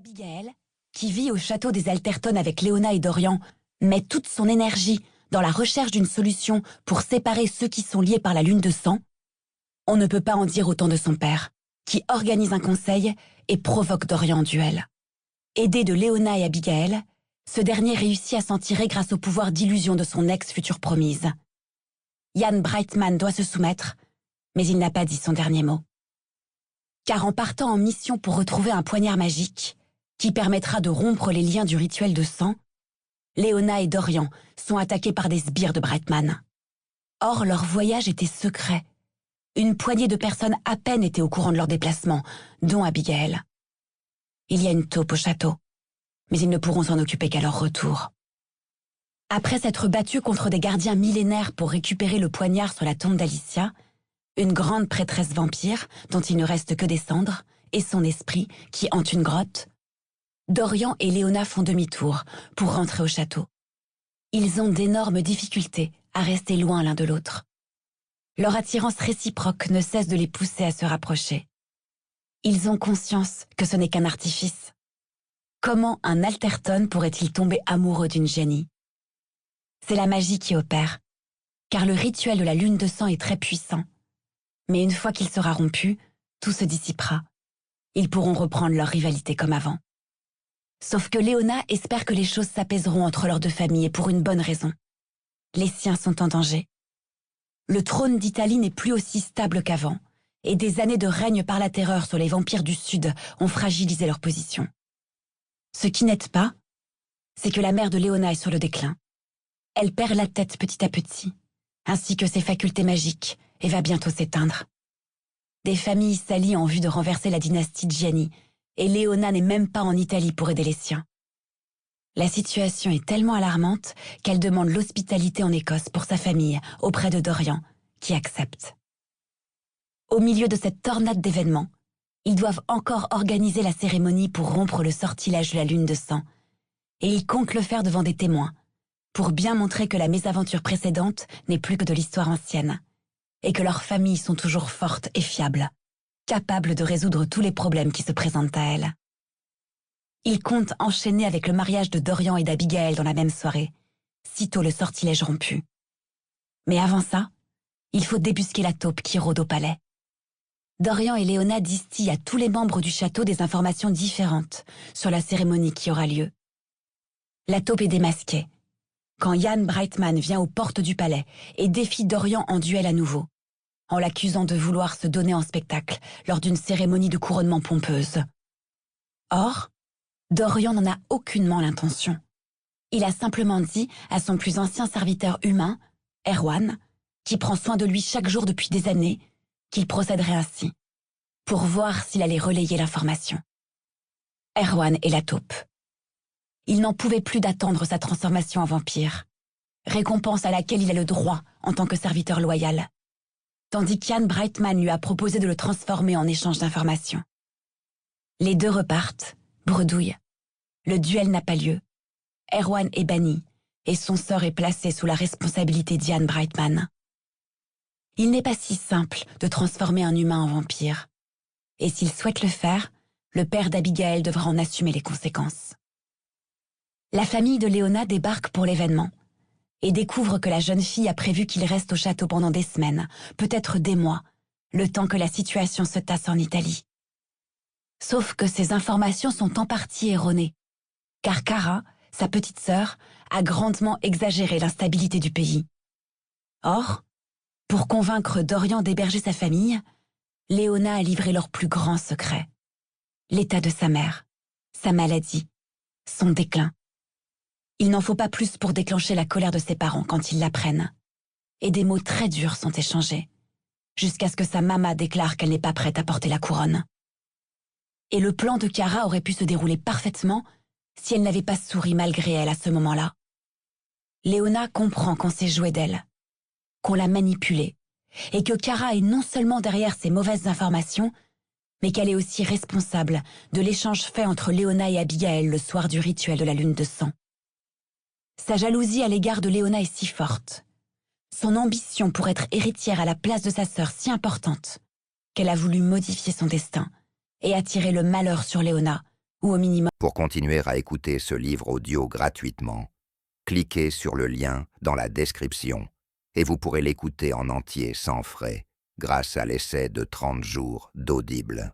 Abigail, qui vit au château des Alterton avec Léona et Dorian, met toute son énergie dans la recherche d'une solution pour séparer ceux qui sont liés par la lune de sang. On ne peut pas en dire autant de son père, qui organise un conseil et provoque Dorian en duel. Aidé de Léona et Abigail, ce dernier réussit à s'en tirer grâce au pouvoir d'illusion de son ex-future promise. Ian Brightman doit se soumettre, mais il n'a pas dit son dernier mot. Car en partant en mission pour retrouver un poignard magique, qui permettra de rompre les liens du rituel de sang, Léona et Dorian sont attaqués par des sbires de Brightman. Or, leur voyage était secret. Une poignée de personnes à peine étaient au courant de leur déplacement, dont Abigail. Il y a une taupe au château, mais ils ne pourront s'en occuper qu'à leur retour. Après s'être battus contre des gardiens millénaires pour récupérer le poignard sur la tombe d'Alicia, une grande prêtresse vampire, dont il ne reste que des cendres, et son esprit, qui hante une grotte, Dorian et Léona font demi-tour pour rentrer au château. Ils ont d'énormes difficultés à rester loin l'un de l'autre. Leur attirance réciproque ne cesse de les pousser à se rapprocher. Ils ont conscience que ce n'est qu'un artifice. Comment un Alterton pourrait-il tomber amoureux d'une génie? C'est la magie qui opère, car le rituel de la lune de sang est très puissant. Mais une fois qu'il sera rompu, tout se dissipera. Ils pourront reprendre leur rivalité comme avant. Sauf que Léona espère que les choses s'apaiseront entre leurs deux familles et pour une bonne raison. Les siens sont en danger. Le trône d'Italie n'est plus aussi stable qu'avant, et des années de règne par la terreur sur les vampires du Sud ont fragilisé leur position. Ce qui n'aide pas, c'est que la mère de Léona est sur le déclin. Elle perd la tête petit à petit, ainsi que ses facultés magiques, et va bientôt s'éteindre. Des familles s'allient en vue de renverser la dynastie Gianni, et Léona n'est même pas en Italie pour aider les siens. La situation est tellement alarmante qu'elle demande l'hospitalité en Écosse pour sa famille, auprès de Dorian, qui accepte. Au milieu de cette tornade d'événements, ils doivent encore organiser la cérémonie pour rompre le sortilège de la lune de sang, et ils comptent le faire devant des témoins, pour bien montrer que la mésaventure précédente n'est plus que de l'histoire ancienne, et que leurs familles sont toujours fortes et fiables, capables de résoudre tous les problèmes qui se présentent à elles. Ils comptent enchaîner avec le mariage de Dorian et d'Abigail dans la même soirée, sitôt le sortilège rompu. Mais avant ça, il faut débusquer la taupe qui rôde au palais. Dorian et Léona distillent à tous les membres du château des informations différentes sur la cérémonie qui aura lieu. La taupe est démasquée, quand Ian Brightman vient aux portes du palais et défie Dorian en duel à nouveau, en l'accusant de vouloir se donner en spectacle lors d'une cérémonie de couronnement pompeuse. Or, Dorian n'en a aucunement l'intention. Il a simplement dit à son plus ancien serviteur humain, Erwan, qui prend soin de lui chaque jour depuis des années, qu'il procéderait ainsi, pour voir s'il allait relayer l'information. Erwan est la taupe. Il n'en pouvait plus d'attendre sa transformation en vampire, récompense à laquelle il a le droit en tant que serviteur loyal, tandis qu'Ian Brightman lui a proposé de le transformer en échange d'informations. Les deux repartent, bredouille. Le duel n'a pas lieu. Erwan est banni, et son sort est placé sous la responsabilité d'Ian Brightman. Il n'est pas si simple de transformer un humain en vampire, et s'il souhaite le faire, le père d'Abigail devra en assumer les conséquences. La famille de Léona débarque pour l'événement, et découvre que la jeune fille a prévu qu'il reste au château pendant des semaines, peut-être des mois, le temps que la situation se tasse en Italie. Sauf que ces informations sont en partie erronées, car Cara, sa petite sœur, a grandement exagéré l'instabilité du pays. Or, pour convaincre Dorian d'héberger sa famille, Léona a livré leur plus grand secret. L'état de sa mère, sa maladie, son déclin. Il n'en faut pas plus pour déclencher la colère de ses parents quand ils l'apprennent. Et des mots très durs sont échangés, jusqu'à ce que sa maman déclare qu'elle n'est pas prête à porter la couronne. Et le plan de Cara aurait pu se dérouler parfaitement si elle n'avait pas souri malgré elle à ce moment-là. Léona comprend qu'on s'est joué d'elle, qu'on l'a manipulée, et que Cara est non seulement derrière ces mauvaises informations, mais qu'elle est aussi responsable de l'échange fait entre Léona et Abigail le soir du rituel de la lune de sang. Sa jalousie à l'égard de Léona est si forte, son ambition pour être héritière à la place de sa sœur si importante, qu'elle a voulu modifier son destin et attirer le malheur sur Léona ou au minimum. Pour continuer à écouter ce livre audio gratuitement, cliquez sur le lien dans la description et vous pourrez l'écouter en entier sans frais grâce à l'essai de 30 jours d'Audible.